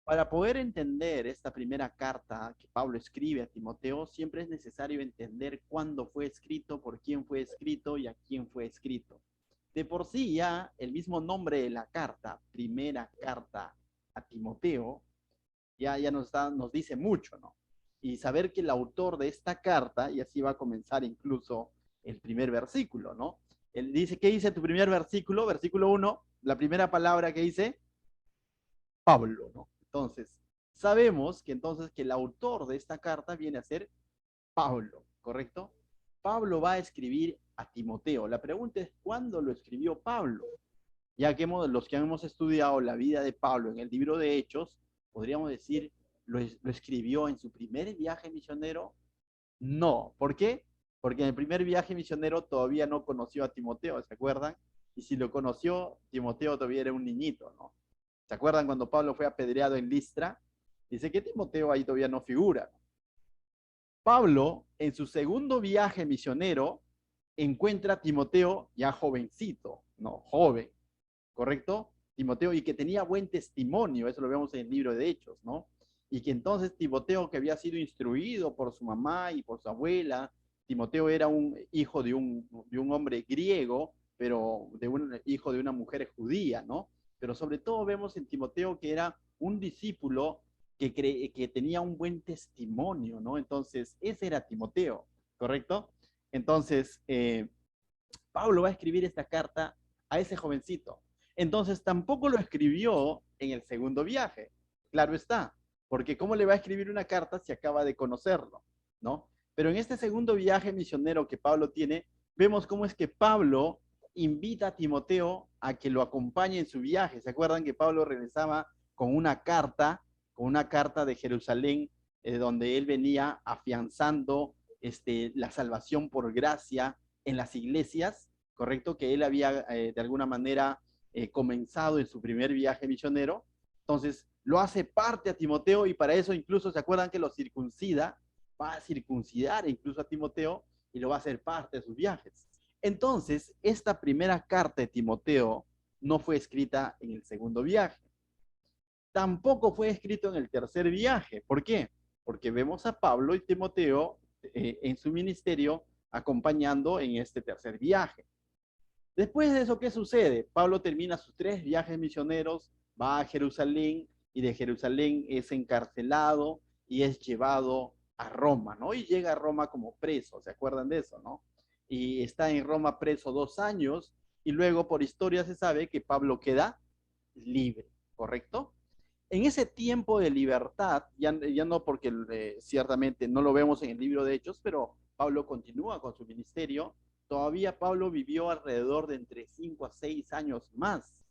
Para poder entender esta primera carta que Pablo escribe a Timoteo, siempre es necesario entender cuándo fue escrito, por quién fue escrito y a quién fue escrito. De por sí ya el mismo nombre de la carta, primera carta a Timoteo, ya nos dice mucho, ¿no? Y saber que el autor de esta carta, y así va a comenzar incluso el primer versículo, ¿no? Él dice, ¿qué dice tu primer versículo? Versículo 1, la primera palabra que dice, Pablo, ¿no? Entonces, sabemos que entonces que el autor de esta carta viene a ser Pablo, ¿correcto? Pablo va a escribir a Timoteo. La pregunta es, ¿cuándo lo escribió Pablo? Ya que los que hemos estudiado la vida de Pablo en el libro de Hechos, podríamos decir, ¿lo escribió en su primer viaje misionero? No. ¿Por qué? Porque en el primer viaje misionero todavía no conoció a Timoteo, ¿se acuerdan? Y si lo conoció, Timoteo todavía era un niñito, ¿no? ¿Se acuerdan cuando Pablo fue apedreado en Listra? Dice que Timoteo ahí todavía no figura. Pablo, en su segundo viaje misionero, encuentra a Timoteo ya jovencito, no, joven, ¿correcto? Timoteo, y que tenía buen testimonio, eso lo vemos en el libro de Hechos, ¿no? Y que entonces Timoteo, que había sido instruido por su mamá y por su abuela, Timoteo era un hijo de un hombre griego, pero de un hijo de una mujer judía, ¿no? Pero sobre todo vemos en Timoteo que era un discípulo que tenía un buen testimonio, ¿no? Entonces, ese era Timoteo, ¿correcto? Entonces, Pablo va a escribir esta carta a ese jovencito. Entonces tampoco lo escribió en el segundo viaje, claro está, porque ¿cómo le va a escribir una carta si acaba de conocerlo? ¿No? Pero en este segundo viaje misionero que Pablo tiene, vemos cómo es que Pablo invita a Timoteo a que lo acompañe en su viaje. ¿Se acuerdan que Pablo regresaba con una carta de Jerusalén, donde él venía afianzando la salvación por gracia en las iglesias, correcto? Que él había de alguna manera comenzado en su primer viaje misionero. Entonces, lo hace parte a Timoteo y para eso incluso se acuerdan que lo circuncida, va a circuncidar incluso a Timoteo y lo va a hacer parte de sus viajes. Entonces, esta primera carta de Timoteo no fue escrita en el segundo viaje. Tampoco fue escrito en el tercer viaje. ¿Por qué? Porque vemos a Pablo y Timoteo en su ministerio acompañando en este tercer viaje. Después de eso, ¿qué sucede? Pablo termina sus 3 viajes misioneros, va a Jerusalén y de Jerusalén es encarcelado y es llevado a Roma, ¿no? Y llega a Roma como preso, ¿se acuerdan de eso, no? Y está en Roma preso 2 años y luego por historia se sabe que Pablo queda libre, ¿correcto? En ese tiempo de libertad, ya no porque ciertamente no lo vemos en el libro de Hechos, pero Pablo continúa con su ministerio, todavía Pablo vivió alrededor de entre 5 a 6 años más.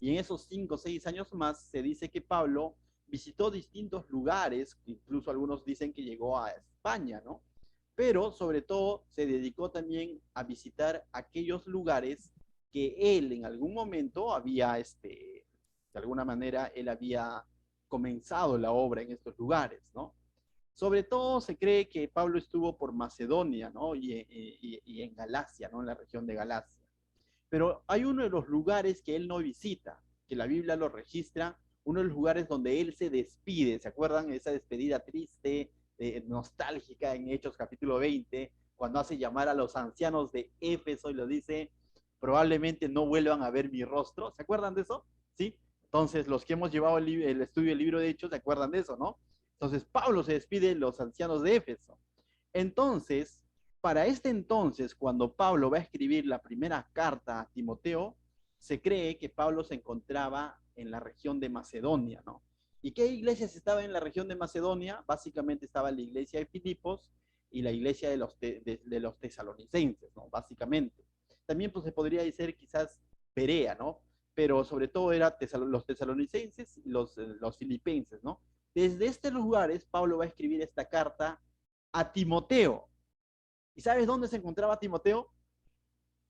Y en esos 5 o 6 años más se dice que Pablo visitó distintos lugares, incluso algunos dicen que llegó a España, ¿no? Pero sobre todo se dedicó también a visitar aquellos lugares que él en algún momento había, de alguna manera, él había comenzado la obra en estos lugares, ¿no? Sobre todo se cree que Pablo estuvo por Macedonia, ¿no? Y en Galacia, ¿no? En la región de Galacia. Pero hay uno de los lugares que él no visita, que la Biblia lo registra, uno de los lugares donde él se despide. ¿Se acuerdan? Esa despedida triste, nostálgica en Hechos capítulo 20, cuando hace llamar a los ancianos de Éfeso y lo dice, probablemente no vuelvan a ver mi rostro. ¿Se acuerdan de eso? ¿Sí? Entonces, los que hemos llevado el estudio del libro de Hechos, ¿se acuerdan de eso, no? Entonces, Pablo se despide de los ancianos de Éfeso. Entonces, para este entonces, cuando Pablo va a escribir la primera carta a Timoteo, se cree que Pablo se encontraba en la región de Macedonia, ¿no? ¿Y qué iglesias estaban en la región de Macedonia? Básicamente estaba la iglesia de Filipos y la iglesia de los tesalonicenses, ¿no? Básicamente. También pues, se podría decir quizás Perea, ¿no? Pero sobre todo era los tesalonicenses y los filipenses, ¿no? Desde estos lugares, Pablo va a escribir esta carta a Timoteo. ¿Y sabes dónde se encontraba Timoteo?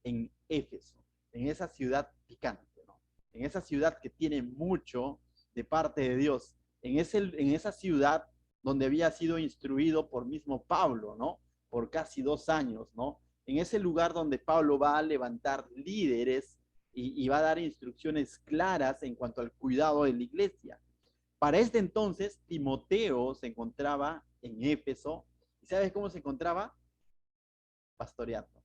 En Éfeso, en esa ciudad picante, ¿no? En esa ciudad que tiene mucho de parte de Dios, en esa ciudad donde había sido instruido por mismo Pablo, ¿no? Por casi 2 años, ¿no? En ese lugar donde Pablo va a levantar líderes y va a dar instrucciones claras en cuanto al cuidado de la iglesia. Para este entonces, Timoteo se encontraba en Éfeso. ¿Y sabes cómo se encontraba? Pastoreando.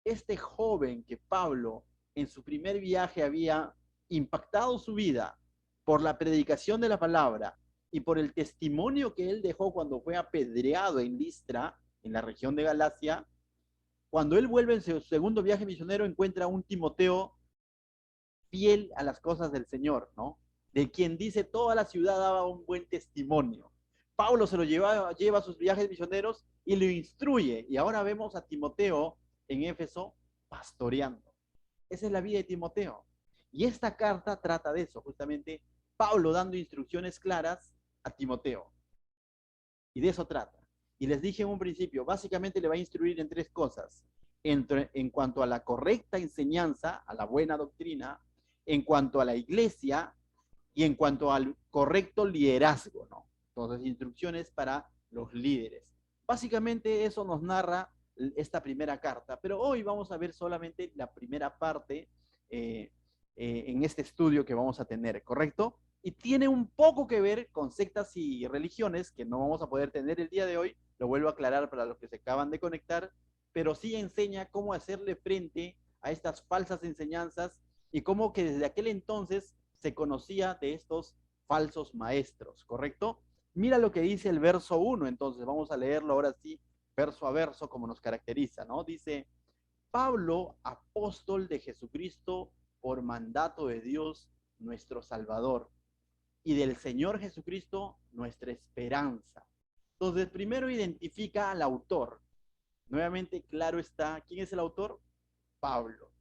Este joven que Pablo en su primer viaje había impactado su vida por la predicación de la palabra y por el testimonio que él dejó cuando fue apedreado en Listra, en la región de Galacia, cuando él vuelve en su segundo viaje misionero encuentra a un Timoteo fiel a las cosas del Señor, ¿no? De quien dice toda la ciudad daba un buen testimonio. Pablo se lo lleva a sus viajes misioneros y lo instruye. Y ahora vemos a Timoteo en Éfeso pastoreando. Esa es la vida de Timoteo. Y esta carta trata de eso, justamente Pablo dando instrucciones claras a Timoteo. Y de eso trata. Y les dije en un principio, básicamente le va a instruir en tres cosas. En cuanto a la correcta enseñanza, a la buena doctrina, en cuanto a la iglesia y en cuanto al correcto liderazgo, ¿no? Entonces, instrucciones para los líderes. Básicamente eso nos narra esta primera carta, pero hoy vamos a ver solamente la primera parte en este estudio que vamos a tener, ¿correcto? Y tiene un poco que ver con sectas y religiones que no vamos a poder tener el día de hoy, lo vuelvo a aclarar para los que se acaban de conectar, pero sí enseña cómo hacerle frente a estas falsas enseñanzas y cómo que desde aquel entonces se conocía de estos falsos maestros, ¿correcto? Mira lo que dice el verso 1, entonces vamos a leerlo ahora sí, verso a verso, como nos caracteriza, ¿no? Dice, Pablo, apóstol de Jesucristo, por mandato de Dios, nuestro Salvador, y del Señor Jesucristo, nuestra esperanza. Entonces, primero identifica al autor. Nuevamente, claro está, ¿quién es el autor? Pablo.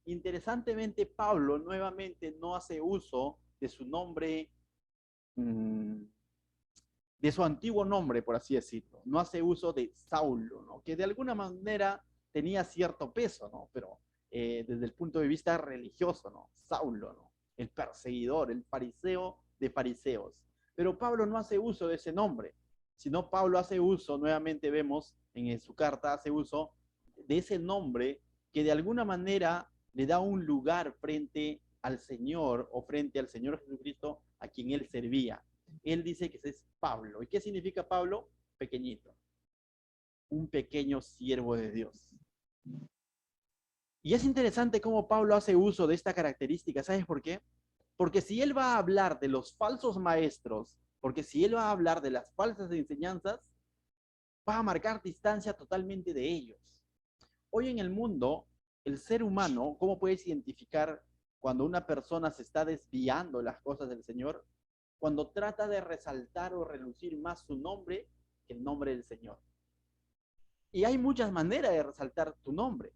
Interesantemente, Pablo nuevamente no hace uso de su nombre, de su antiguo nombre, por así decirlo. No hace uso de Saulo, ¿no? Que de alguna manera tenía cierto peso, ¿no? Pero desde el punto de vista religioso, ¿no? Saulo, ¿no? El perseguidor, el fariseo de fariseos. Pero Pablo no hace uso de ese nombre, sino Pablo hace uso, nuevamente vemos en su carta, hace uso de ese nombre que de alguna manera le da un lugar frente al Señor o frente al Señor Jesucristo a quien él servía. Él dice que es Pablo. ¿Y qué significa Pablo? Pequeñito. Un pequeño siervo de Dios. Y es interesante cómo Pablo hace uso de esta característica. ¿Sabes por qué? Porque si él va a hablar de los falsos maestros, porque si él va a hablar de las falsas enseñanzas, va a marcar distancia totalmente de ellos. Hoy en el mundo, el ser humano, ¿cómo puedes identificar cuando una persona se está desviando de las cosas del Señor? Cuando trata de resaltar o relucir más su nombre que el nombre del Señor. Y hay muchas maneras de resaltar tu nombre.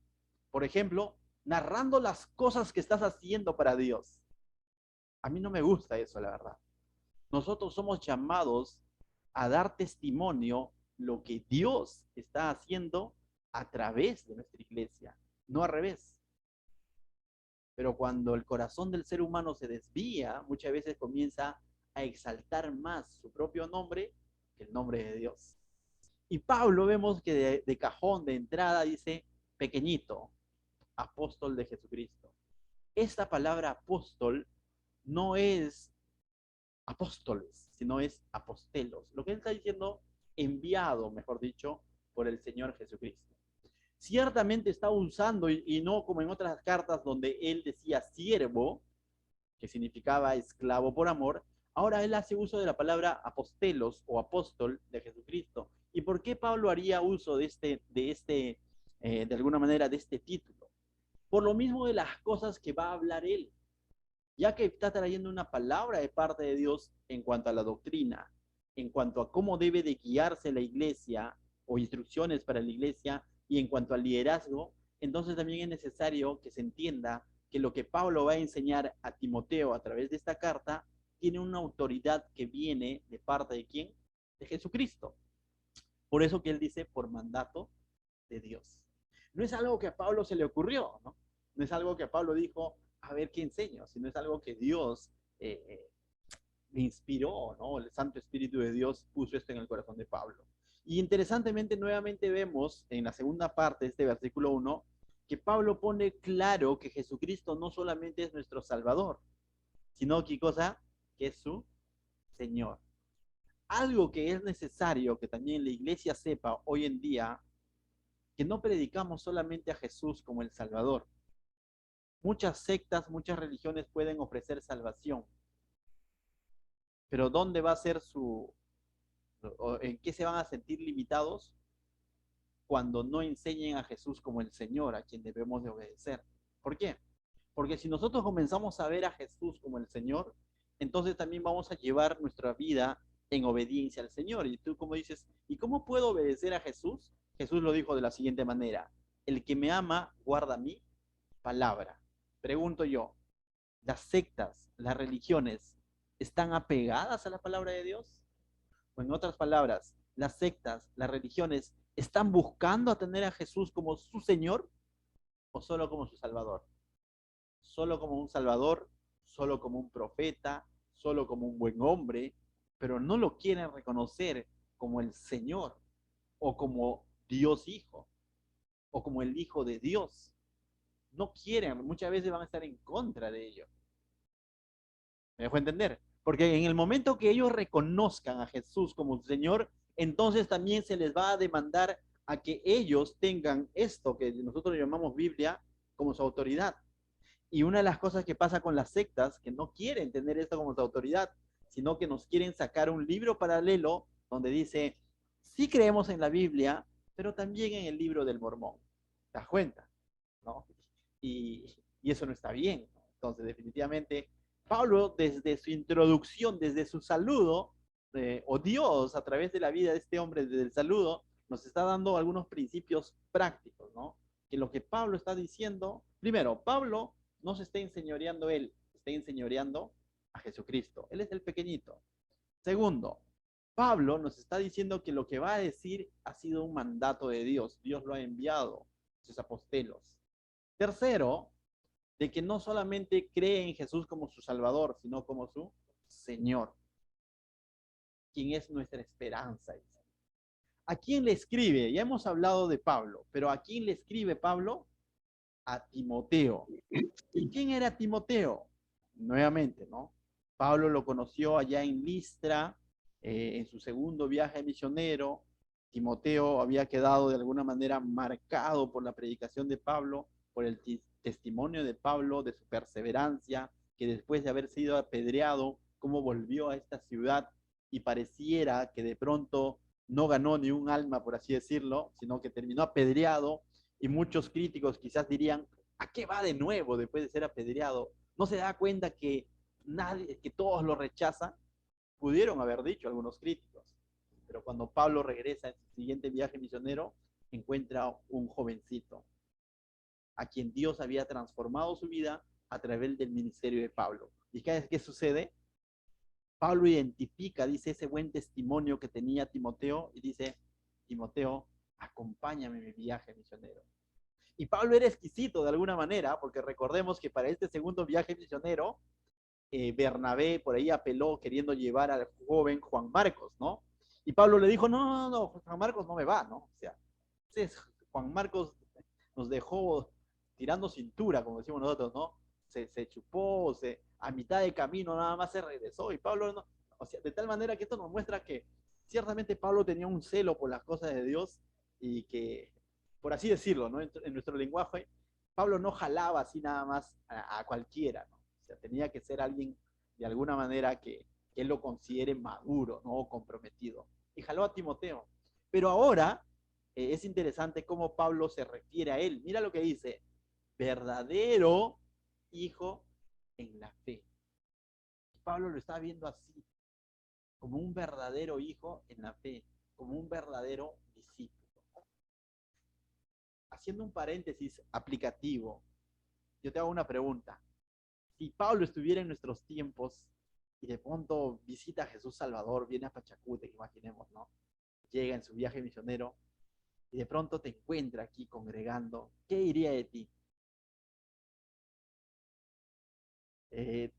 Por ejemplo, narrando las cosas que estás haciendo para Dios. A mí no me gusta eso, la verdad. Nosotros somos llamados a dar testimonio lo que Dios está haciendo a través de nuestra iglesia, no al revés. Pero cuando el corazón del ser humano se desvía, muchas veces comienza a exaltar más su propio nombre que el nombre de Dios. Y Pablo vemos que de cajón, de entrada, dice pequeñito, apóstol de Jesucristo. Esta palabra apóstol no es apóstoles, sino es apostelos. Lo que él está diciendo, enviado, mejor dicho, por el Señor Jesucristo. Ciertamente está usando, y no como en otras cartas donde él decía siervo, que significaba esclavo por amor, ahora él hace uso de la palabra apostelos o apóstol de Jesucristo. ¿Y por qué Pablo haría uso de alguna manera, de este título? Por lo mismo de las cosas que va a hablar él, ya que está trayendo una palabra de parte de Dios en cuanto a la doctrina, en cuanto a cómo debe de guiarse la iglesia o instrucciones para la iglesia y en cuanto al liderazgo, entonces también es necesario que se entienda que lo que Pablo va a enseñar a Timoteo a través de esta carta tiene una autoridad que viene de parte de ¿quién? De Jesucristo. Por eso que él dice por mandato de Dios. No es algo que a Pablo se le ocurrió, ¿no? No es algo que a Pablo dijo, a ver qué enseño, sino es algo que Dios le inspiró, ¿no? El Santo Espíritu de Dios puso esto en el corazón de Pablo. Y interesantemente, nuevamente vemos en la segunda parte de este versículo 1, que Pablo pone claro que Jesucristo no solamente es nuestro Salvador, sino que cosa, que es su Señor. Algo que es necesario que también la iglesia sepa hoy en día, que no predicamos solamente a Jesús como el Salvador. Muchas sectas, muchas religiones pueden ofrecer salvación, pero ¿dónde va a ser en qué se van a sentir limitados cuando no enseñen a Jesús como el Señor, a quien debemos de obedecer? ¿Por qué? Porque si nosotros comenzamos a ver a Jesús como el Señor, entonces también vamos a llevar nuestra vida en obediencia al Señor. Y tú como dices, ¿y cómo puedo obedecer a Jesús? Jesús lo dijo de la siguiente manera: el que me ama guarda mi palabra. Pregunto yo, ¿las sectas, las religiones, están apegadas a la palabra de Dios? O en otras palabras, ¿las sectas, las religiones, están buscando a tener a Jesús como su Señor o solo como su Salvador? Solo como un Salvador, solo como un profeta, solo como un buen hombre, pero no lo quieren reconocer como el Señor o como Dios Hijo o como el Hijo de Dios. No quieren, muchas veces van a estar en contra de ello. ¿Me dejo entender? Porque en el momento que ellos reconozcan a Jesús como su Señor, entonces también se les va a demandar a que ellos tengan esto que nosotros llamamos Biblia como su autoridad. Y una de las cosas que pasa con las sectas, que no quieren tener esto como su autoridad, sino que nos quieren sacar un libro paralelo donde dice, sí creemos en la Biblia, pero también en el libro del Mormón. ¿Te das cuenta? ¿No? Y eso no está bien. Entonces, definitivamente, Pablo, desde su introducción, desde su saludo, o Dios, a través de la vida de este hombre, desde el saludo, nos está dando algunos principios prácticos, ¿no? Que lo que Pablo está diciendo, primero, Pablo no se está enseñoreando él, está enseñoreando a Jesucristo. Él es el pequeñito. Segundo, Pablo nos está diciendo que lo que va a decir ha sido un mandato de Dios. Dios lo ha enviado a sus apostelos. Tercero, de que no solamente cree en Jesús como su Salvador, sino como su Señor, quien es nuestra esperanza. ¿A quién le escribe? Ya hemos hablado de Pablo, pero ¿a quién le escribe Pablo? A Timoteo. ¿Y quién era Timoteo? Nuevamente, ¿no? Pablo lo conoció allá en Listra, en su segundo viaje misionero. Timoteo había quedado de alguna manera marcado por la predicación de Pablo, por el testimonio de Pablo, de su perseverancia, que después de haber sido apedreado, cómo volvió a esta ciudad y pareciera que de pronto no ganó ni un alma, por así decirlo, sino que terminó apedreado, y muchos críticos quizás dirían, ¿a qué va de nuevo después de ser apedreado? ¿No se da cuenta que nadie, que todos lo rechazan? Pudieron haber dicho algunos críticos, pero cuando Pablo regresa en su siguiente viaje misionero, encuentra un jovencito a quien Dios había transformado su vida a través del ministerio de Pablo. ¿Y qué sucede? Pablo identifica, dice, ese buen testimonio que tenía Timoteo y dice, Timoteo, acompáñame en mi viaje misionero. Y Pablo era exquisito de alguna manera, porque recordemos que para este segundo viaje misionero, Bernabé por ahí apeló queriendo llevar al joven Juan Marcos, ¿no? Y Pablo le dijo, no, Juan Marcos no me va, ¿no? O sea, Juan Marcos nos dejó tirando cintura, como decimos nosotros, ¿no? Se chupó, a mitad de camino nada más se regresó, y Pablo no, o sea, de tal manera que esto nos muestra que ciertamente Pablo tenía un celo por las cosas de Dios, y que, por así decirlo, ¿no? En nuestro lenguaje, Pablo no jalaba así nada más a cualquiera, ¿no? O sea, tenía que ser alguien de alguna manera que él lo considere maduro, ¿no? Comprometido. Y jaló a Timoteo. Pero ahora es interesante cómo Pablo se refiere a él. Mira lo que dice, verdadero hijo en la fe. Pablo lo está viendo así, como un verdadero hijo en la fe, como un verdadero discípulo. Haciendo un paréntesis aplicativo, yo te hago una pregunta. Si Pablo estuviera en nuestros tiempos y de pronto visita a Jesús Salvador, viene a Pachacútec, imaginemos, ¿no? Llega en su viaje misionero y de pronto te encuentra aquí congregando, ¿qué diría de ti?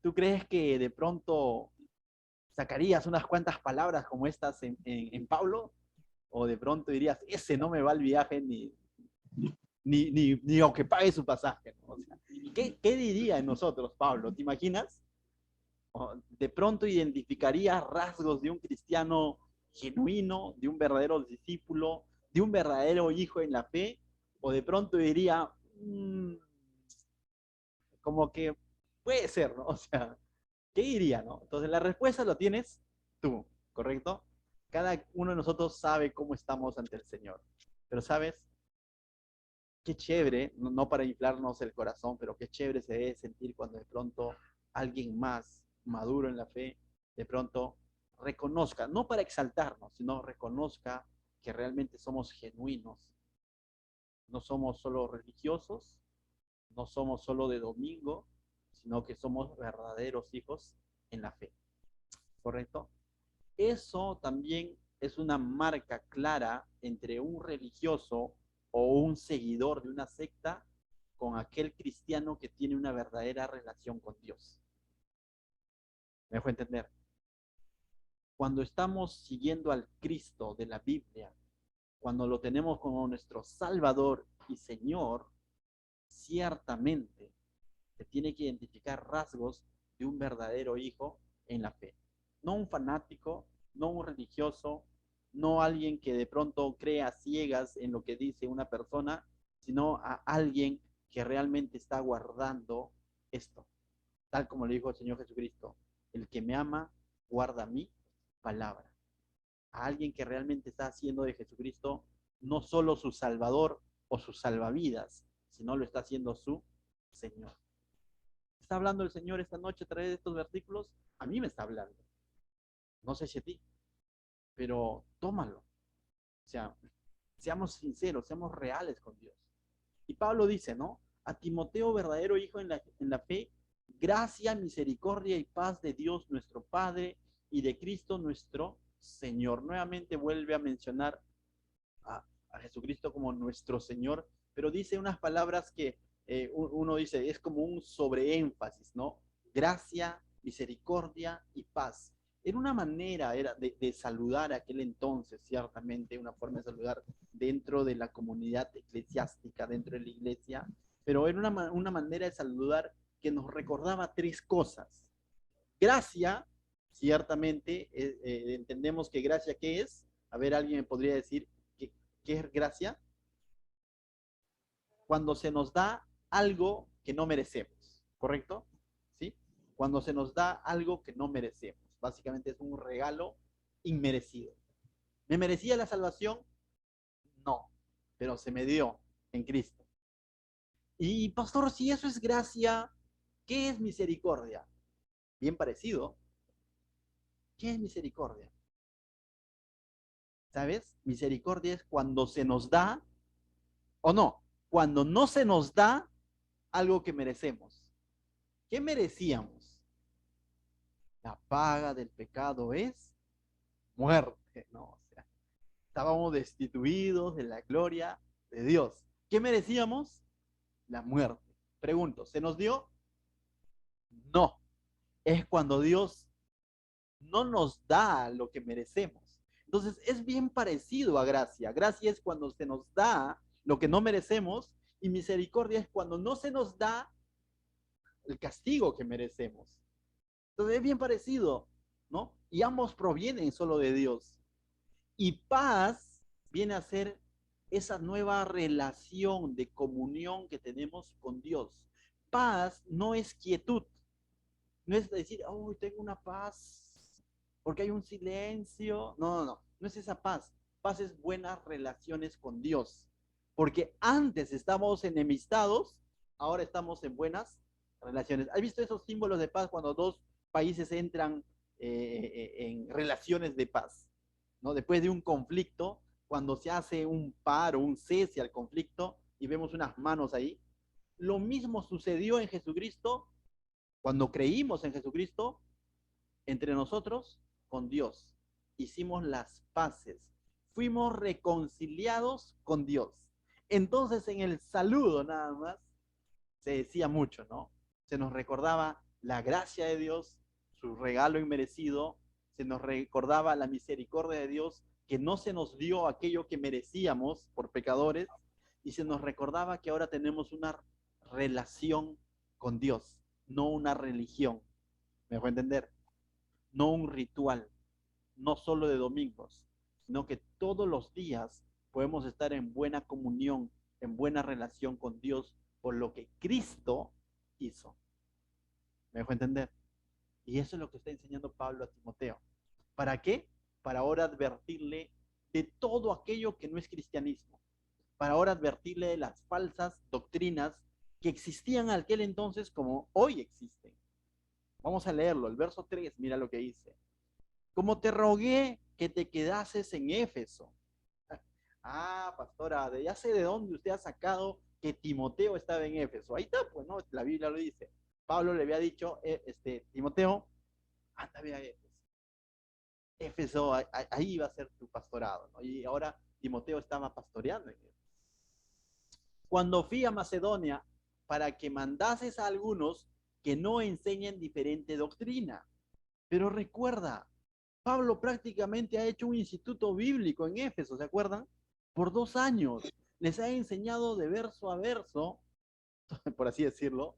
¿Tú crees que de pronto sacarías unas cuantas palabras como estas en Pablo? ¿O de pronto dirías, ese no me va al viaje ni aunque pague su pasaje, ¿no? O sea, ¿qué diría en nosotros, Pablo? ¿Te imaginas? O de pronto identificaría rasgos de un cristiano genuino, de un verdadero discípulo, de un verdadero hijo en la fe, o de pronto diría, como que puede ser, ¿no? O sea, ¿qué diría, no? Entonces la respuesta lo tienes tú, ¿correcto? Cada uno de nosotros sabe cómo estamos ante el Señor. Pero sabes, qué chévere, no para inflarnos el corazón, pero qué chévere se debe sentir cuando de pronto alguien más maduro en la fe, de pronto reconozca, no para exaltarnos, sino reconozca que realmente somos genuinos. No somos solo religiosos, no somos solo de domingo, sino que somos verdaderos hijos en la fe, ¿correcto? Eso también es una marca clara entre un religioso o un seguidor de una secta con aquel cristiano que tiene una verdadera relación con Dios. ¿Me dejo entender? Cuando estamos siguiendo al Cristo de la Biblia, cuando lo tenemos como nuestro Salvador y Señor, ciertamente se tiene que identificar rasgos de un verdadero hijo en la fe. No un fanático, no un religioso, no alguien que de pronto crea ciegas en lo que dice una persona, sino a alguien que realmente está guardando esto. Tal como le dijo el Señor Jesucristo, el que me ama, guarda mi palabra. A alguien que realmente está haciendo de Jesucristo no solo su Salvador o su salvavidas, sino lo está haciendo su Señor. ¿Está hablando el Señor esta noche a través de estos versículos? A mí me está hablando. No sé si a ti, pero tómalo. O sea, seamos sinceros, seamos reales con Dios. Y Pablo dice, ¿no? A Timoteo, verdadero hijo en la fe, gracia, misericordia y paz de Dios nuestro Padre y de Cristo nuestro Señor. Nuevamente vuelve a mencionar a Jesucristo como nuestro Señor, pero dice unas palabras que uno dice, es como un sobreénfasis, ¿no? Gracia, misericordia y paz. Era una manera de saludar a aquel entonces, ciertamente, una forma de saludar dentro de la comunidad eclesiástica, dentro de la iglesia, pero era una manera de saludar que nos recordaba tres cosas. Gracia, ciertamente, entendemos que gracia, ¿qué es? A ver, alguien me podría decir qué es gracia. Cuando se nos da algo que no merecemos, ¿correcto? ¿Sí? Cuando se nos da algo que no merecemos. Básicamente es un regalo inmerecido. ¿Me merecía la salvación? No, pero se me dio en Cristo. Y pastor, si eso es gracia, ¿qué es misericordia? Bien parecido. ¿Qué es misericordia? ¿Sabes? Misericordia es cuando se nos da, o no, cuando no se nos da algo que merecemos. ¿Qué merecíamos? La paga del pecado es muerte, ¿no? O sea, estábamos destituidos de la gloria de Dios. ¿Qué merecíamos? La muerte. Pregunto, ¿se nos dio? No. Es cuando Dios no nos da lo que merecemos. Entonces, es bien parecido a gracia. Gracia es cuando se nos da lo que no merecemos y misericordia es cuando no se nos da el castigo que merecemos. Entonces, es bien parecido, ¿no? Y ambos provienen solo de Dios. Y paz viene a ser esa nueva relación de comunión que tenemos con Dios. Paz no es quietud, no es decir, oh, tengo una paz porque hay un silencio. No, no, no, no es esa paz. Paz es buenas relaciones con Dios. Porque antes estábamos enemistados, ahora estamos en buenas relaciones. ¿Has visto esos símbolos de paz cuando dos países entran en relaciones de paz? ¿No? Después de un conflicto, cuando se hace un paro, un cese al conflicto y vemos unas manos ahí. Lo mismo sucedió en Jesucristo cuando creímos en Jesucristo, entre nosotros, con Dios. Hicimos las paces. Fuimos reconciliados con Dios. Entonces, en el saludo nada más, se decía mucho, ¿no? Se nos recordaba la gracia de Dios, su regalo inmerecido, se nos recordaba la misericordia de Dios, que no se nos dio aquello que merecíamos por pecadores, y se nos recordaba que ahora tenemos una relación con Dios, no una religión. ¿Me dejó entender? No un ritual, no solo de domingos, sino que todos los días podemos estar en buena comunión, en buena relación con Dios por lo que Cristo hizo. ¿Me dejó entender? Y eso es lo que está enseñando Pablo a Timoteo. ¿Para qué? Para ahora advertirle de todo aquello que no es cristianismo. Para ahora advertirle de las falsas doctrinas que existían en aquel entonces como hoy existen. Vamos a leerlo, el verso 3, mira lo que dice. Como te rogué que te quedases en Éfeso. Ah, pastora, ya sé de dónde usted ha sacado que Timoteo estaba en Éfeso. Ahí está, pues, ¿no? La Biblia lo dice. Pablo le había dicho, Timoteo, anda, ve a Éfeso. Éfeso, ahí va a ser tu pastorado, ¿no? Y ahora Timoteo estaba pastoreando en Éfeso. Cuando fui a Macedonia, para que mandases a algunos que no enseñen diferente doctrina. Pero recuerda, Pablo prácticamente ha hecho un instituto bíblico en Éfeso, ¿se acuerdan? Por 2 años. Les ha enseñado de verso a verso, por así decirlo,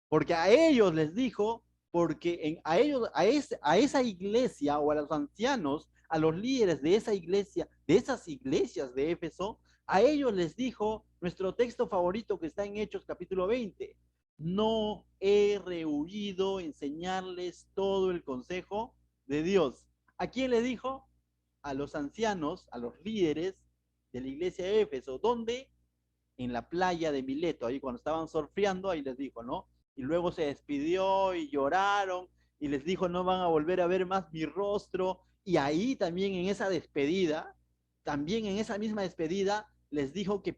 porque a ellos les dijo, porque a ellos, a esa iglesia o a los ancianos, a los líderes de esa iglesia, de esas iglesias de Éfeso, a ellos les dijo nuestro texto favorito que está en Hechos capítulo 20. No he rehuido enseñarles todo el consejo de Dios. ¿A quién le dijo? A los ancianos, a los líderes de la iglesia de Éfeso. ¿Dónde? En la playa de Mileto, ahí cuando estaban surfeando, ahí les dijo, ¿no? Y luego se despidió y lloraron y les dijo, no van a volver a ver más mi rostro. Y ahí también en esa despedida, también en esa misma despedida, les dijo que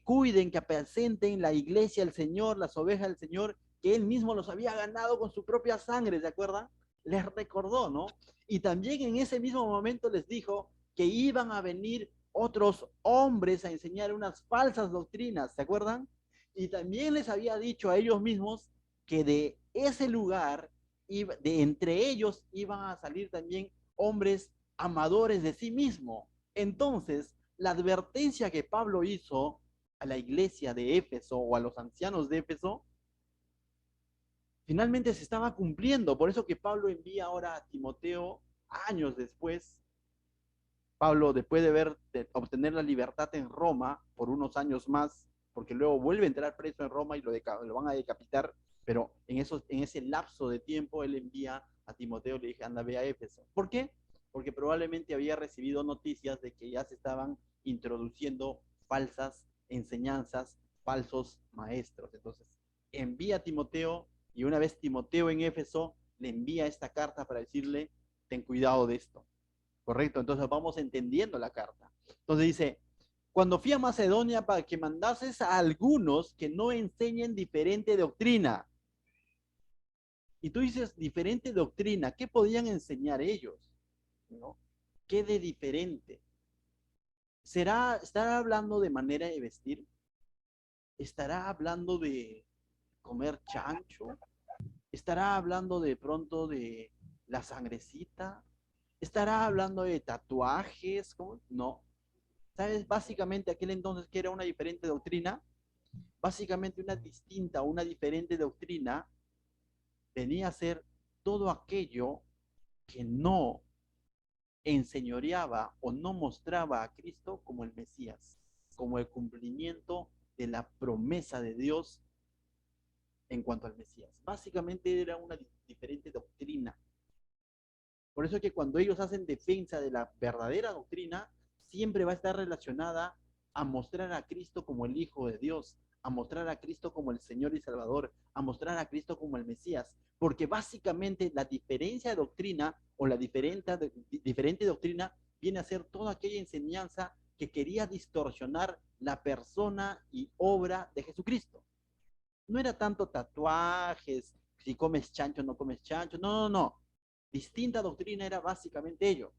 cuiden, que apacenten la iglesia del Señor, las ovejas del Señor, que él mismo los había ganado con su propia sangre, ¿se acuerdan? Les recordó, ¿no? Y también en ese mismo momento les dijo que iban a venir otros hombres a enseñar unas falsas doctrinas, ¿se acuerdan? Y también les había dicho a ellos mismos que de ese lugar, de entre ellos iban a salir también hombres amadores de sí mismo. Entonces, la advertencia que Pablo hizo a la iglesia de Éfeso o a los ancianos de Éfeso, finalmente se estaba cumpliendo. Por eso que Pablo envía ahora a Timoteo años después. Pablo, después de obtener la libertad en Roma por unos años más, porque luego vuelve a entrar preso en Roma y lo van a decapitar, pero en ese lapso de tiempo él envía a Timoteo, le dije, anda, ve a Éfeso. ¿Por qué? Porque probablemente había recibido noticias de que ya se estaban introduciendo falsas enseñanzas, falsos maestros. Entonces, envía a Timoteo y una vez Timoteo en Éfeso, le envía esta carta para decirle, ten cuidado de esto. Correcto, entonces vamos entendiendo la carta. Entonces dice, cuando fui a Macedonia para que mandases a algunos que no enseñen diferente doctrina. Y tú dices, diferente doctrina, ¿qué podían enseñar ellos? ¿No? ¿Qué de diferente? ¿Estará hablando de manera de vestir? ¿Estará hablando de comer chancho? ¿Estará hablando de pronto de la sangrecita? ¿Estará hablando de tatuajes? ¿Cómo? No. ¿Sabes básicamente aquel entonces que era una diferente doctrina? Básicamente una distinta, una diferente doctrina venía a ser todo aquello que no enseñoreaba o no mostraba a Cristo como el Mesías, como el cumplimiento de la promesa de Dios en cuanto al Mesías. Básicamente era una diferente doctrina. Por eso es que cuando ellos hacen defensa de la verdadera doctrina, siempre va a estar relacionada a mostrar a Cristo como el Hijo de Dios, a mostrar a Cristo como el Señor y Salvador, a mostrar a Cristo como el Mesías. Porque básicamente la diferencia de doctrina o la diferente doctrina viene a ser toda aquella enseñanza que quería distorsionar la persona y obra de Jesucristo. No era tanto tatuajes, si comes chancho o no comes chancho, no, no, no. Distinta doctrina era básicamente ello.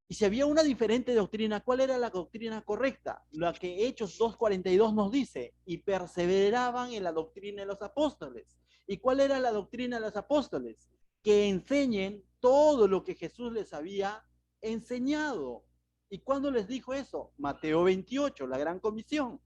Y si había una diferente doctrina, ¿cuál era la doctrina correcta? La que Hechos 2:42 nos dice, y perseveraban en la doctrina de los apóstoles. ¿Y cuál era la doctrina de los apóstoles? Que enseñen todo lo que Jesús les había enseñado. ¿Y cuándo les dijo eso? Mateo 28, la gran comisión.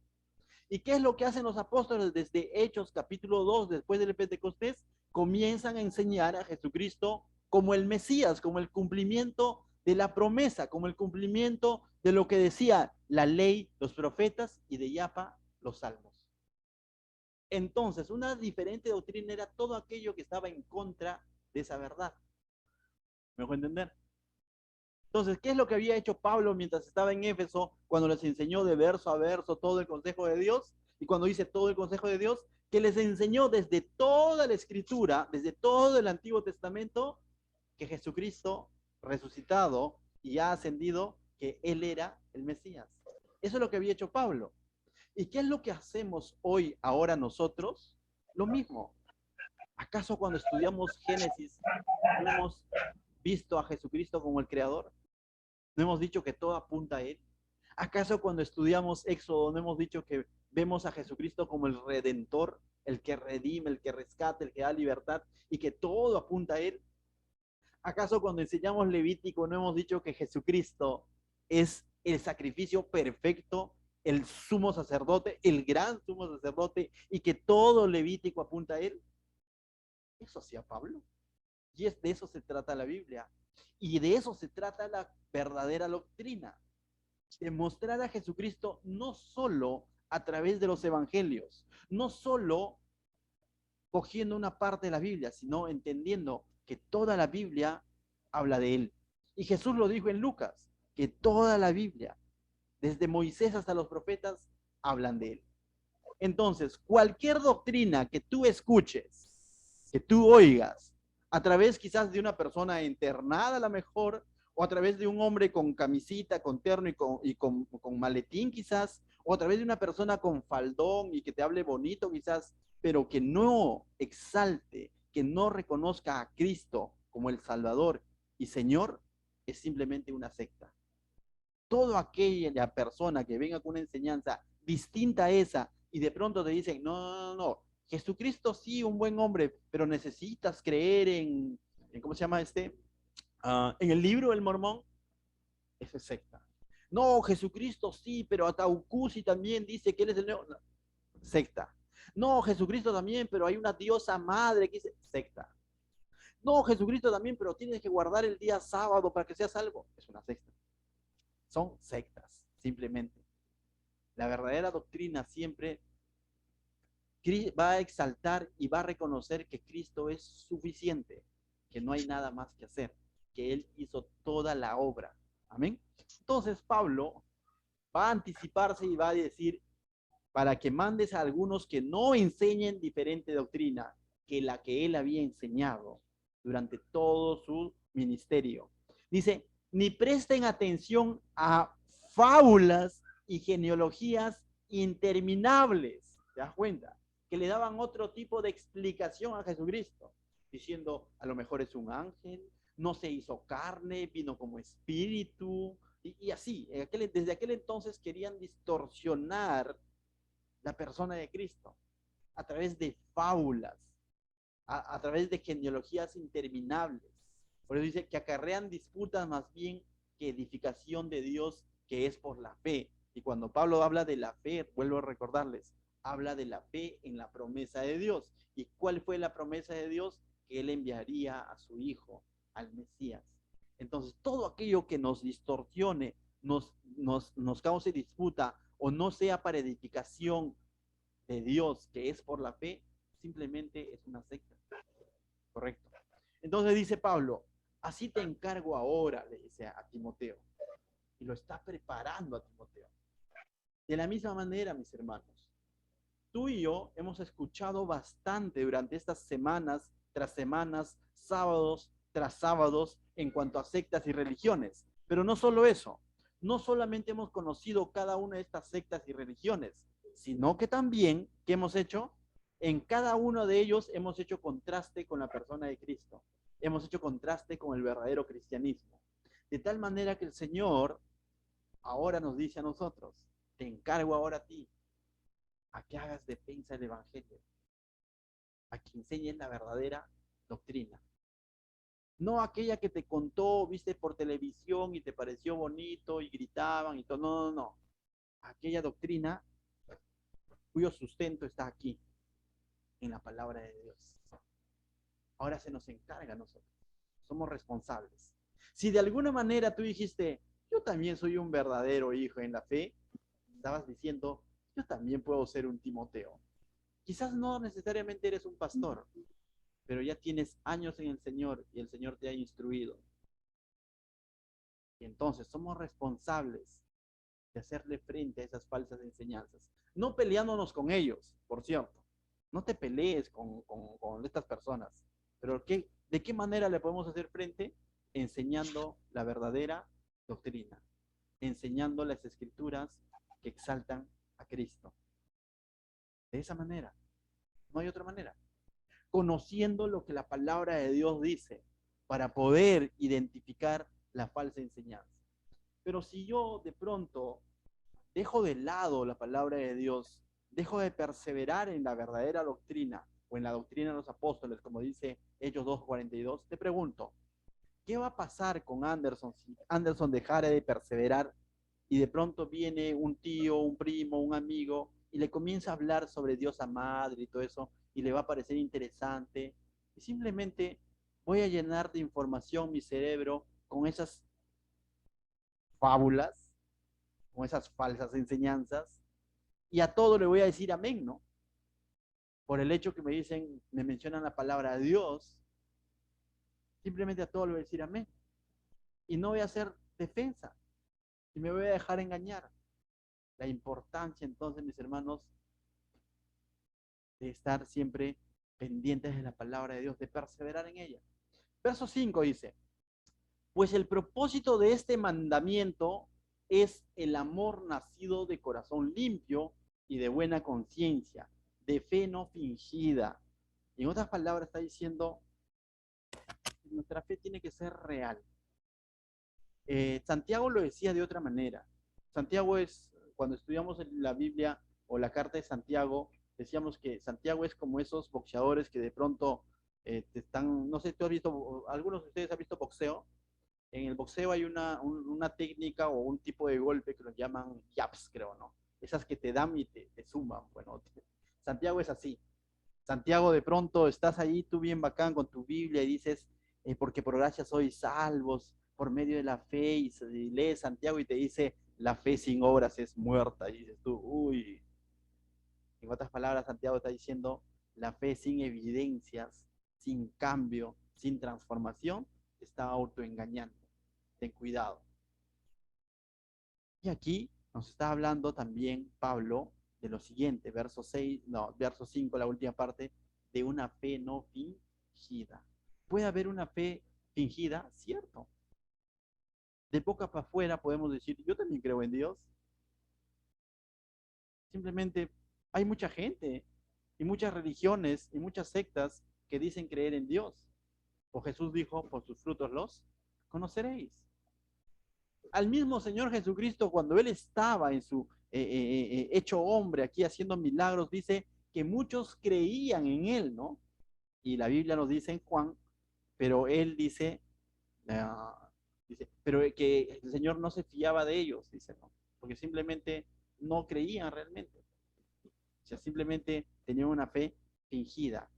¿Y qué es lo que hacen los apóstoles desde Hechos capítulo 2, después del Pentecostés? Comienzan a enseñar a Jesucristo como el Mesías, como el cumplimiento de la promesa, como el cumplimiento de lo que decía la ley, los profetas y de Yapa, los salmos. Entonces, una diferente doctrina era todo aquello que estaba en contra de esa verdad. ¿Me dejó entender? Entonces, ¿qué es lo que había hecho Pablo mientras estaba en Éfeso cuando les enseñó de verso a verso todo el consejo de Dios? Y cuando dice todo el consejo de Dios, que les enseñó desde toda la escritura, desde todo el Antiguo Testamento, que Jesucristo resucitado y ha ascendido, que Él era el Mesías. Eso es lo que había hecho Pablo. ¿Y qué es lo que hacemos hoy, ahora nosotros? Lo mismo. ¿Acaso cuando estudiamos Génesis no hemos visto a Jesucristo como el Creador? ¿No hemos dicho que todo apunta a Él? ¿Acaso cuando estudiamos Éxodo no hemos dicho que vemos a Jesucristo como el Redentor, el que redime, el que rescata, el que da libertad y que todo apunta a Él? ¿Acaso cuando enseñamos Levítico no hemos dicho que Jesucristo es el sacrificio perfecto, el sumo sacerdote, el gran sumo sacerdote y que todo Levítico apunta a Él? Eso hacía Pablo. Y de eso se trata la Biblia. Y de eso se trata la verdadera doctrina. Demostrar a Jesucristo no solo a través de los evangelios, no solo cogiendo una parte de la Biblia, sino entendiendo que toda la Biblia habla de Él. Y Jesús lo dijo en Lucas, que toda la Biblia, desde Moisés hasta los profetas, hablan de Él. Entonces, cualquier doctrina que tú escuches, que tú oigas, a través quizás de una persona internada a lo mejor, o a través de un hombre con camisita, con terno con maletín quizás, o a través de una persona con faldón y que te hable bonito quizás, pero que no exalte, que no reconozca a Cristo como el Salvador y Señor, es simplemente una secta. Toda aquella persona que venga con una enseñanza distinta a esa y de pronto te dicen, no, no, no, Jesucristo sí, un buen hombre, pero necesitas creer en ¿cómo se llama este? En el libro del Mormón, eso es secta. No, Jesucristo sí, pero Ataucusi también dice que él es el no, secta. No, Jesucristo también, pero hay una diosa madre que dice secta. No, Jesucristo también, pero tienes que guardar el día sábado para que seas salvo. Es una secta. Son sectas, simplemente. La verdadera doctrina siempre va a exaltar y va a reconocer que Cristo es suficiente, que no hay nada más que hacer, que Él hizo toda la obra. Amén. Entonces Pablo va a anticiparse y va a decir, para que mandes a algunos que no enseñen diferente doctrina que la que Él había enseñado durante todo su ministerio. Dice, ni presten atención a fábulas y genealogías interminables. ¿Te das cuenta? Que le daban otro tipo de explicación a Jesucristo, diciendo, a lo mejor es un ángel, no se hizo carne, vino como espíritu, y así. Desde aquel entonces querían distorsionar la persona de Cristo a través de fábulas, a través de genealogías interminables. Por eso dice que acarrean disputas más bien que edificación de Dios, que es por la fe. Y cuando Pablo habla de la fe, vuelvo a recordarles, habla de la fe en la promesa de Dios. ¿Y cuál fue la promesa de Dios? Que Él enviaría a su Hijo, al Mesías. Entonces, todo aquello que nos distorsione, nos cause disputa o no sea para edificación de Dios, que es por la fe, simplemente es una secta. Correcto. Entonces dice Pablo, así te encargo ahora, le dice a Timoteo, y lo está preparando a Timoteo. De la misma manera, mis hermanos, tú y yo hemos escuchado bastante durante estas semanas tras semanas, sábados tras sábados, en cuanto a sectas y religiones. Pero no solo eso, no solamente hemos conocido cada una de estas sectas y religiones, sino que también, ¿qué hemos hecho? En cada uno de ellos hemos hecho contraste con la persona de Cristo. Hemos hecho contraste con el verdadero cristianismo. De tal manera que el Señor ahora nos dice a nosotros, te encargo ahora a ti, a que hagas defensa del Evangelio, a que enseñes la verdadera doctrina. No aquella que te contó, viste por televisión y te pareció bonito y gritaban y todo. No, no, no. Aquella doctrina cuyo sustento está aquí, en la palabra de Dios. Ahora se nos encarga a nosotros. Somos responsables. Si de alguna manera tú dijiste, yo también soy un verdadero hijo en la fe, estabas diciendo, yo también puedo ser un Timoteo. Quizás no necesariamente eres un pastor, pero ya tienes años en el Señor y el Señor te ha instruido. Y entonces somos responsables de hacerle frente a esas falsas enseñanzas. No peleándonos con ellos, por cierto. No te pelees con estas personas. Pero ¿de qué manera le podemos hacer frente? Enseñando la verdadera doctrina. Enseñando las escrituras que exaltan a Cristo. De esa manera. No hay otra manera. Conociendo lo que la palabra de Dios dice para poder identificar la falsa enseñanza. Pero si yo de pronto dejo de lado la palabra de Dios, dejo de perseverar en la verdadera doctrina o en la doctrina de los apóstoles, como dice Hechos 2:42, te pregunto, ¿qué va a pasar con Anderson si Anderson dejara de perseverar y de pronto viene un tío, un primo, un amigo y le comienza a hablar sobre Dios a madre y todo eso y le va a parecer interesante y simplemente voy a llenar de información mi cerebro con esas fábulas, con esas falsas enseñanzas y a todo le voy a decir amén, ¿no? Por el hecho que me dicen, me mencionan la palabra Dios, simplemente a todo le voy a decir amén. Y no voy a hacer defensa y me voy a dejar engañar. La importancia entonces, mis hermanos, de estar siempre pendientes de la palabra de Dios, de perseverar en ella. Verso 5 dice, pues el propósito de este mandamiento es el amor nacido de corazón limpio y de buena conciencia, de fe no fingida. Y en otras palabras está diciendo, nuestra fe tiene que ser real. Santiago lo decía de otra manera. Santiago es, cuando estudiamos la Biblia o la carta de Santiago, decíamos que Santiago es como esos boxeadores que de pronto están, no sé, tú has visto, algunos de ustedes han visto boxeo. En el boxeo hay una técnica o un tipo de golpe que los llaman jabs, creo, ¿no? Esas que te dan y te suman. Bueno, Santiago es así. Santiago, de pronto estás ahí tú bien bacán con tu Biblia y dices, porque por gracia sois salvos por medio de la fe, y lees Santiago y te dice, la fe sin obras es muerta. Y dices tú, uy. En otras palabras, Santiago está diciendo, la fe sin evidencias, sin cambio, sin transformación, está autoengañando. Ten cuidado. Y aquí nos está hablando también Pablo de lo siguiente, verso 6, no, verso 5, la última parte, de una fe no fingida. ¿Puede haber una fe fingida? Cierto. De boca para afuera podemos decir, yo también creo en Dios. Simplemente hay mucha gente y muchas religiones y muchas sectas que dicen creer en Dios. O Jesús dijo, por sus frutos los conoceréis. Al mismo Señor Jesucristo, cuando Él estaba en su hecho hombre aquí haciendo milagros, dice que muchos creían en Él, ¿no? Y la Biblia nos dice en Juan, pero Él dice, pero que el Señor no se fiaba de ellos, dice, ¿no? Porque simplemente no creían realmente. O sea, simplemente tenían una fe fingida.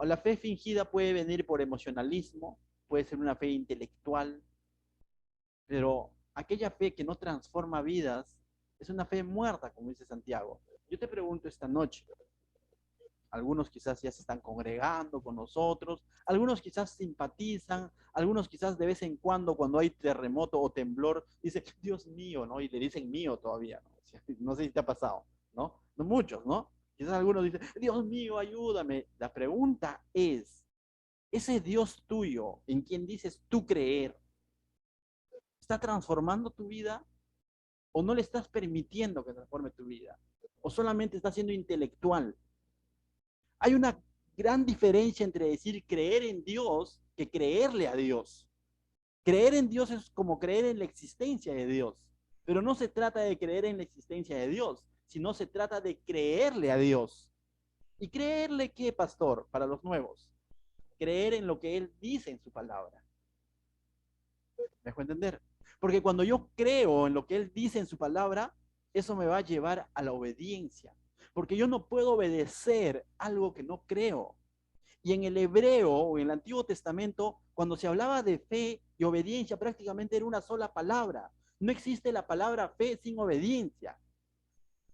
La fe fingida puede venir por emocionalismo, puede ser una fe intelectual, pero aquella fe que no transforma vidas es una fe muerta, como dice Santiago. Yo te pregunto esta noche, algunos quizás ya se están congregando con nosotros, algunos quizás simpatizan, algunos quizás de vez en cuando hay terremoto o temblor, dicen, Dios mío, ¿no? Y le dicen mío todavía, ¿no? O sea, no sé si te ha pasado, ¿no? No muchos, ¿no? Quizás algunos dicen, Dios mío, ayúdame. La pregunta es, ese Dios tuyo, en quien dices tú creer, ¿está transformando tu vida o no le estás permitiendo que transforme tu vida? ¿O solamente está siendo intelectual? Hay una gran diferencia entre decir creer en Dios que creerle a Dios. Creer en Dios es como creer en la existencia de Dios, pero no se trata de creer en la existencia de Dios, sino se trata de creerle a Dios. ¿Y creerle qué, pastor? Para los nuevos. Creer en lo que Él dice en su palabra. ¿Me dejo entender? Porque cuando yo creo en lo que Él dice en su palabra, eso me va a llevar a la obediencia. porque yo no puedo obedecer algo que no creo. Y en el hebreo o en el Antiguo Testamento, cuando se hablaba de fe y obediencia, prácticamente era una sola palabra. No existe la palabra fe sin obediencia.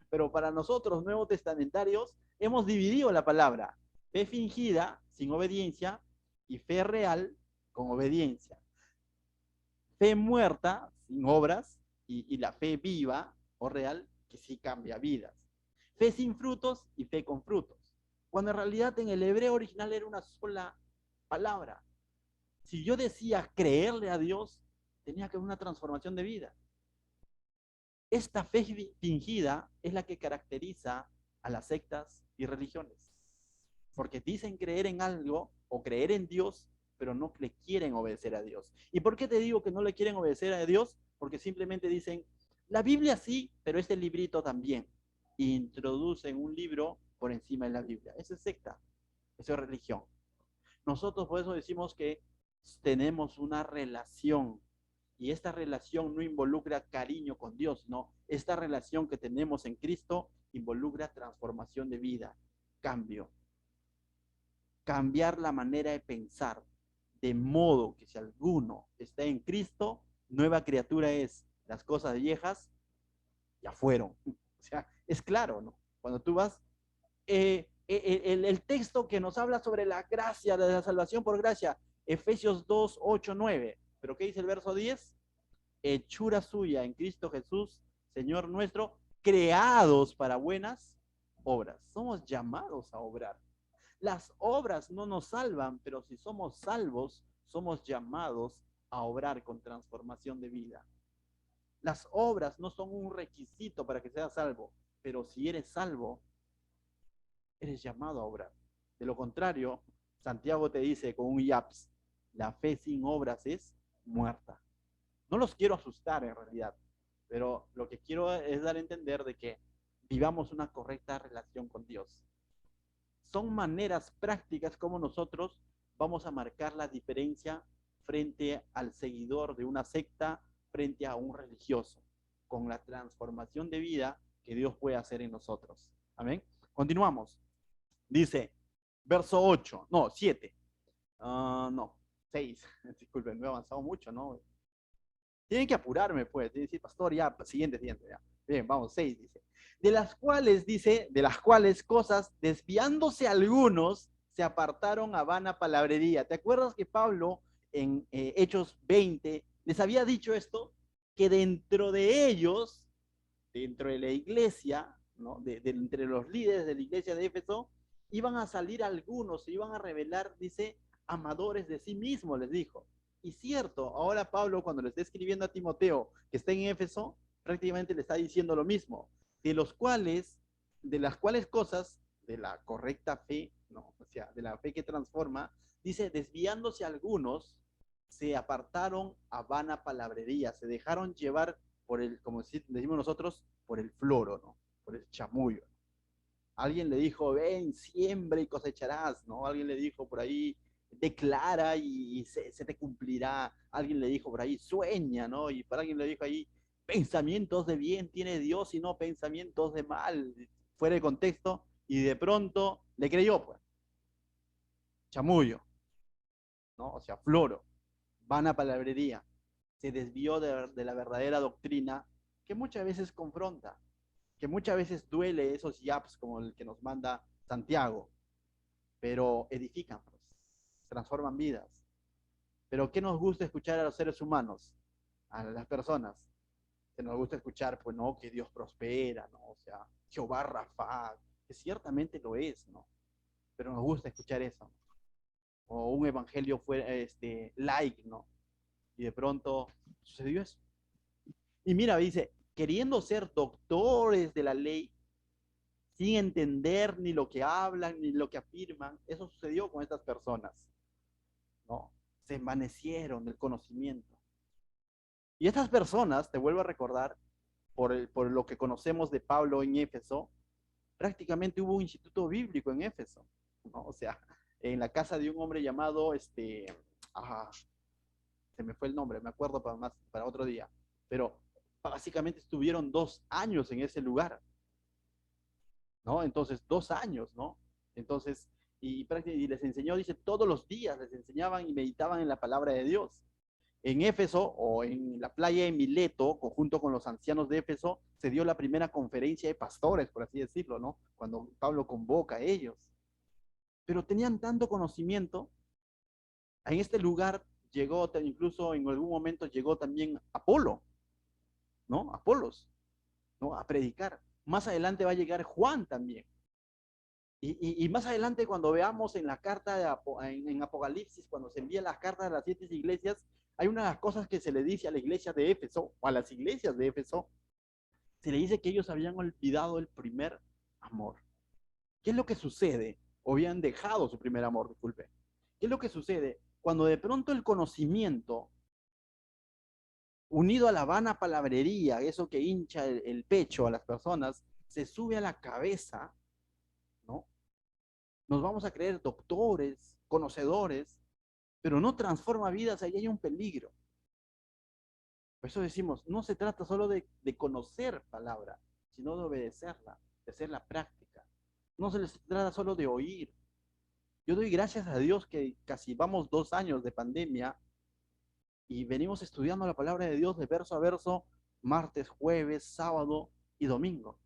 Pero para nosotros, nuevos testamentarios, hemos dividido la palabra. Fe fingida, sin obediencia, y fe real, con obediencia. Fe muerta, sin obras, y la fe viva o real, que sí cambia vidas. Fe sin frutos y fe con frutos. Cuando en realidad en el hebreo original era una sola palabra. Si yo decía creerle a Dios, tenía que haber una transformación de vida. Esta fe fingida es la que caracteriza a las sectas y religiones, porque dicen creer en algo o creer en Dios, pero no le quieren obedecer a Dios. ¿Y por qué te digo que no le quieren obedecer a Dios? Porque simplemente dicen, la Biblia sí, pero este librito también. Y introducen un libro por encima de la Biblia. Eso es secta, eso es religión. Nosotros por eso decimos que tenemos una relación, y esta relación no involucra cariño con Dios, no. Esta relación que tenemos en Cristo involucra transformación de vida, cambio, cambiar la manera de pensar, de modo que si alguno está en Cristo, nueva criatura es. Las cosas viejas ya fueron. O sea, es claro, ¿no? Cuando tú vas, el texto que nos habla sobre la gracia, de la salvación por gracia, Efesios 2, 8, 9. ¿Pero qué dice el verso 10? Hechura suya en Cristo Jesús, Señor nuestro, creados para buenas obras. Somos llamados a obrar. Las obras no nos salvan, pero si somos salvos, somos llamados a obrar con transformación de vida. Las obras no son un requisito para que seas salvo, pero si eres salvo, eres llamado a obrar. De lo contrario, Santiago te dice con un yaps, la fe sin obras es muerta. No los quiero asustar en realidad, pero lo que quiero es dar a entender de que vivamos una correcta relación con Dios. Son maneras prácticas como nosotros vamos a marcar la diferencia frente al seguidor de una secta, frente a un religioso, con la transformación de vida que Dios puede hacer en nosotros. Amén. Continuamos. Dice, verso 8, no, 7. No, 6. Disculpen, me he avanzado mucho, ¿no? Tienen que apurarme, pues. Tienen que decir, pastor, ya, siguiente, ya. Bien, vamos, 6, dice. De las cuales cosas, desviándose algunos, se apartaron a vana palabrería. ¿Te acuerdas que Pablo, en Hechos 20, les había dicho esto? Que dentro de ellos, dentro de la iglesia, ¿no? Entre los líderes de la iglesia de Éfeso, iban a salir algunos, se iban a revelar, dice, amadores de sí mismos, les dijo. Y cierto, ahora Pablo, cuando le está escribiendo a Timoteo, que está en Éfeso, prácticamente le está diciendo lo mismo, de las cuales cosas, de la correcta fe, ¿no? O sea, de la fe que transforma, dice, desviándose algunos, se apartaron a vana palabrería, se dejaron llevar por el, como decimos nosotros, por el floro, ¿no? Por el chamullo. Alguien le dijo, ven, siembra y cosecharás, ¿no? Alguien le dijo por ahí, declara y se te cumplirá. Alguien le dijo por ahí, sueña, ¿no? Y para alguien le dijo ahí, pensamientos de bien tiene Dios y no pensamientos de mal, fuera de contexto, y de pronto le creyó, pues, chamullo, ¿no? O sea, floro, vana palabrería, se desvió de la verdadera doctrina que muchas veces confronta, que muchas veces duele esos yaps como el que nos manda Santiago, pero edifican, pues, transforman vidas. Pero ¿qué nos gusta escuchar a los seres humanos, a las personas? Que nos gusta escuchar, pues, no, que Dios prospera, ¿no? O sea, Jehová Rafa, que ciertamente lo es, ¿no? Pero nos gusta escuchar eso. O un evangelio fue, like, ¿no? Y de pronto sucedió eso. Y mira, dice, queriendo ser doctores de la ley, sin entender ni lo que hablan ni lo que afirman, eso sucedió con estas personas, ¿no? Se envanecieron del conocimiento. Y estas personas, te vuelvo a recordar, por lo que conocemos de Pablo en Éfeso, prácticamente hubo un instituto bíblico en Éfeso, ¿no? O sea, en la casa de un hombre llamado, se me fue el nombre, me acuerdo para otro día, pero básicamente estuvieron 2 años en ese lugar. ¿no? Entonces, 2 años, ¿no? Entonces, y les enseñó, dice, todos los días les enseñaban y meditaban en la palabra de Dios. En Éfeso o en la playa de Mileto, junto con los ancianos de Éfeso, se dio la primera conferencia de pastores, por así decirlo, ¿no? Cuando Pablo convoca a ellos. Pero tenían tanto conocimiento, en este lugar llegó, incluso en algún momento llegó también Apolo, ¿no? Apolos, ¿no? A predicar. Más adelante va a llegar Juan también. Y más adelante, cuando veamos en la carta en Apocalipsis, cuando se envía las cartas a las 7 iglesias, hay una de las cosas que se le dice a la iglesia de Éfeso, o a las iglesias de Éfeso, se le dice que ellos habían olvidado el primer amor. ¿Qué es lo que sucede? O habían dejado su primer amor, disculpe. ¿Qué es lo que sucede? Cuando de pronto el conocimiento, unido a la vana palabrería, eso que hincha el pecho a las personas, se sube a la cabeza, ¿no? Nos vamos a creer doctores, conocedores, pero no transforma vidas, ahí hay un peligro. Por eso decimos, no se trata solo de conocer palabra, sino de obedecerla, de hacerla práctica. No se les trata solo de oír. Yo doy gracias a Dios que casi vamos 2 años de pandemia y venimos estudiando la palabra de Dios de verso a verso, martes, jueves, sábado y domingo.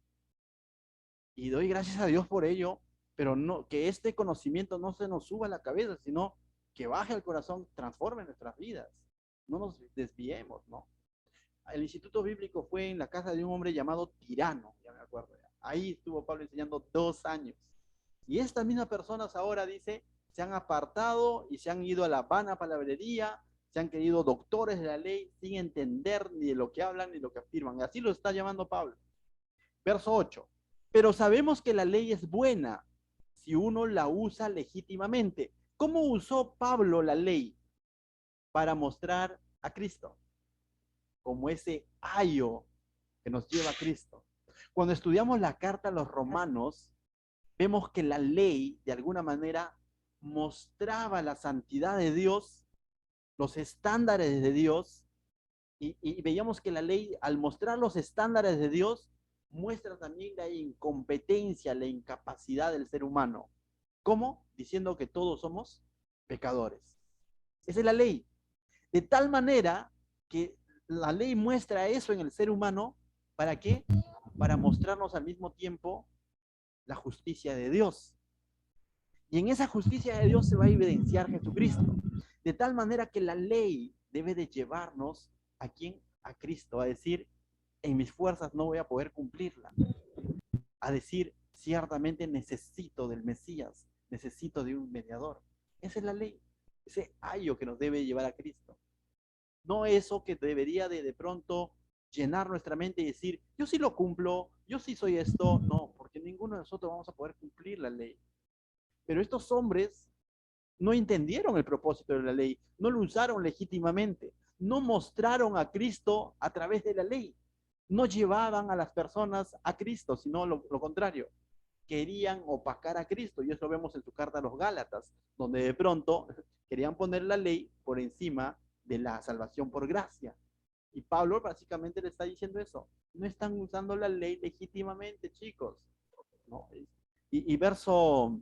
Y doy gracias a Dios por ello, pero no, que este conocimiento no se nos suba a la cabeza, sino que baje al corazón, transforme nuestras vidas. No nos desviemos, ¿no? El instituto bíblico fue en la casa de un hombre llamado Tirano, ya me acuerdo. Ya. Ahí estuvo Pablo enseñando 2 años. Y estas mismas personas ahora, dice, se han apartado y se han ido a la vana palabrería, se han querido doctores de la ley sin entender ni de lo que hablan ni lo que afirman. Y así lo está llamando Pablo. Verso 8. Pero sabemos que la ley es buena si uno la usa legítimamente. ¿Cómo usó Pablo la ley? Para mostrar a Cristo, como ese ayo que nos lleva a Cristo. Cuando estudiamos la carta a los romanos, vemos que la ley, de alguna manera, mostraba la santidad de Dios, los estándares de Dios, y veíamos que la ley, al mostrar los estándares de Dios, muestra también la incompetencia, la incapacidad del ser humano. ¿Cómo? Diciendo que todos somos pecadores. Esa es la ley. De tal manera que la ley muestra eso en el ser humano, ¿para qué? Para mostrarnos al mismo tiempo la justicia de Dios. Y en esa justicia de Dios se va a evidenciar Jesucristo. De tal manera que la ley debe de llevarnos a quién? A Cristo, a decir, en mis fuerzas no voy a poder cumplirla. A decir, ciertamente necesito del Mesías, necesito de un mediador. Esa es la ley, ese ayo que nos debe llevar a Cristo. No eso que debería de pronto llenar nuestra mente y decir, yo sí lo cumplo, yo sí soy esto. No, porque ninguno de nosotros vamos a poder cumplir la ley. Pero estos hombres no entendieron el propósito de la ley, no lo usaron legítimamente, no mostraron a Cristo a través de la ley, no llevaban a las personas a Cristo, sino lo contrario. Querían opacar a Cristo, y eso lo vemos en su carta a los Gálatas, donde de pronto querían poner la ley por encima de la salvación por gracia. Y Pablo básicamente le está diciendo eso. No están usando la ley legítimamente, chicos. ¿No? Y verso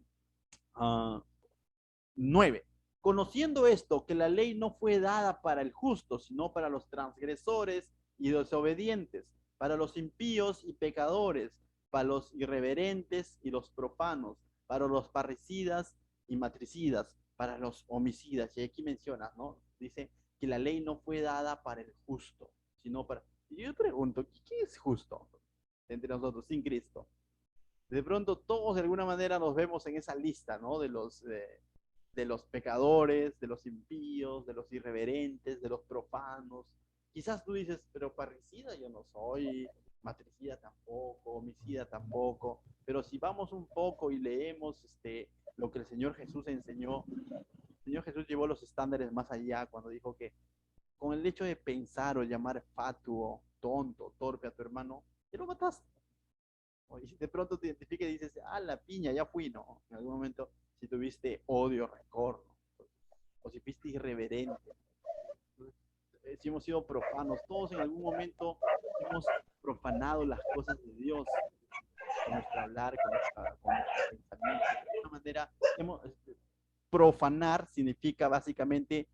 9. Conociendo esto, que la ley no fue dada para el justo, sino para los transgresores y desobedientes, para los impíos y pecadores, para los irreverentes y los profanos, para los parricidas y matricidas, para los homicidas. Y aquí menciona, ¿no? Dice que la ley no fue dada para el justo, sino para... Y yo pregunto, ¿qué es justo entre nosotros sin Cristo? De pronto todos de alguna manera nos vemos en esa lista, ¿no? De los pecadores, de los impíos, de los irreverentes, de los profanos. Quizás tú dices, pero parricida yo no soy, matricida tampoco, homicida tampoco, pero si vamos un poco y leemos lo que el Señor Jesús enseñó, el Señor Jesús llevó los estándares más allá cuando dijo que con el hecho de pensar o llamar fatuo, tonto, torpe a tu hermano, ya lo mataste. Y si de pronto te identificas y dices, ah, la piña, ya fui, ¿no? En algún momento, si tuviste odio, rencor, ¿no? O si fuiste irreverente, si hemos sido profanos, todos en algún momento hemos profanado las cosas de Dios. con nuestro hablar, con nuestro pensamiento. De alguna manera, profanar significa básicamente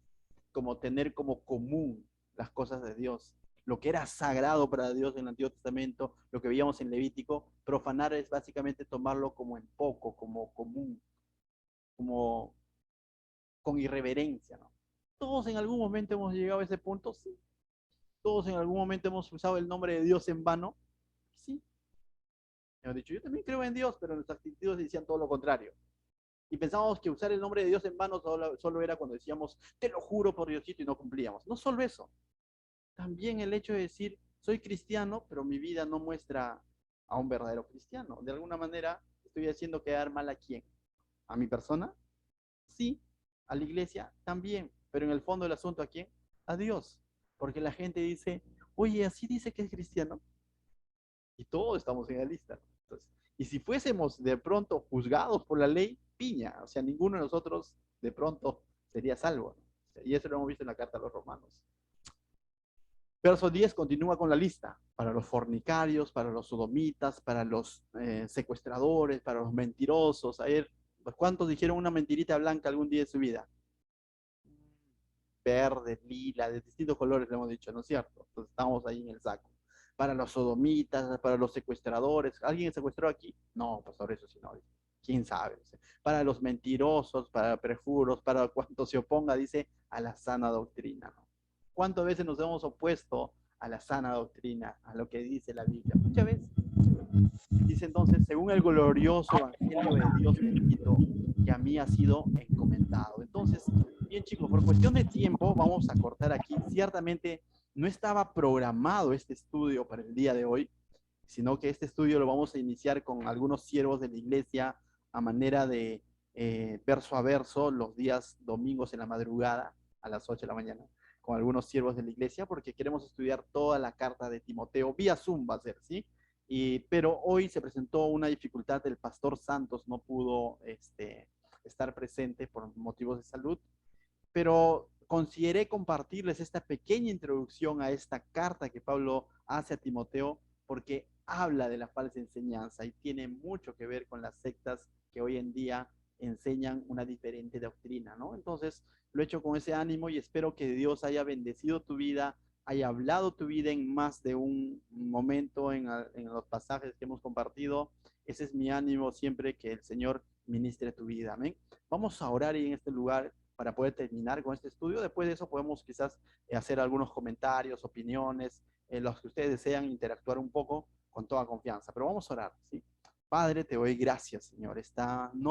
como tener como común las cosas de Dios. Lo que era sagrado para Dios en el Antiguo Testamento, lo que veíamos en Levítico, profanar es básicamente tomarlo como en poco, como común, como con irreverencia, ¿no? Todos en algún momento hemos llegado a ese punto, sí. Todos en algún momento hemos usado el nombre de Dios en vano, sí. Hemos dicho, yo también creo en Dios, pero nuestras actitudes decían todo lo contrario. Y pensábamos que usar el nombre de Dios en vano solo era cuando decíamos, te lo juro por Diosito, y no cumplíamos. No solo eso, también el hecho de decir, soy cristiano, pero mi vida no muestra a un verdadero cristiano. De alguna manera, estoy haciendo quedar mal a quién. ¿A mi persona? Sí. ¿A la iglesia? También. Pero en el fondo del asunto, ¿a quién? A Dios. Porque la gente dice, oye, así dice que es cristiano. Y todos estamos en la lista. Entonces, y si fuésemos de pronto juzgados por la ley, piña. O sea, ninguno de nosotros de pronto sería salvo, ¿no? Y eso lo hemos visto en la carta a los romanos. Verso 10 continúa con la lista. Para los fornicarios, para los sodomitas, para los secuestradores, para los mentirosos. A ver, ¿cuántos dijeron una mentirita blanca algún día de su vida? Verde, lila, de distintos colores le hemos dicho, ¿no es cierto? Entonces estamos ahí en el saco. Para los sodomitas, para los secuestradores. ¿Alguien secuestró aquí? No, pues sobre eso sí no. ¿Quién sabe? Para los mentirosos, para perjuros, para cuanto se oponga, dice, a la sana doctrina, ¿no? ¿Cuántas veces nos hemos opuesto a la sana doctrina, a lo que dice la Biblia? Muchas veces. Dice entonces, según el glorioso evangelio de Dios bendito, que a mí ha sido encomendado. Entonces, bien chicos, por cuestión de tiempo, vamos a cortar aquí. Ciertamente no estaba programado este estudio para el día de hoy, sino que este estudio lo vamos a iniciar con algunos siervos de la iglesia a manera de verso a verso los días domingos en la madrugada a las 8 de la mañana con algunos siervos de la iglesia porque queremos estudiar toda la carta de Timoteo vía Zoom va a ser, ¿sí? Pero hoy se presentó una dificultad, el pastor Santos no pudo estar presente por motivos de salud, pero consideré compartirles esta pequeña introducción a esta carta que Pablo hace a Timoteo porque habla de la falsa enseñanza y tiene mucho que ver con las sectas que hoy en día enseñan una diferente doctrina, ¿no? Entonces, lo he hecho con ese ánimo y espero que Dios haya bendecido tu vida, haya hablado tu vida en más de un momento en los pasajes que hemos compartido. Ese es mi ánimo siempre que el Señor ministre tu vida. Amén. Vamos a orar en este lugar para poder terminar con este estudio. Después de eso podemos quizás hacer algunos comentarios, opiniones, los que ustedes desean interactuar un poco con toda confianza. Pero vamos a orar, ¿sí? Padre, te doy gracias, Señor. Esta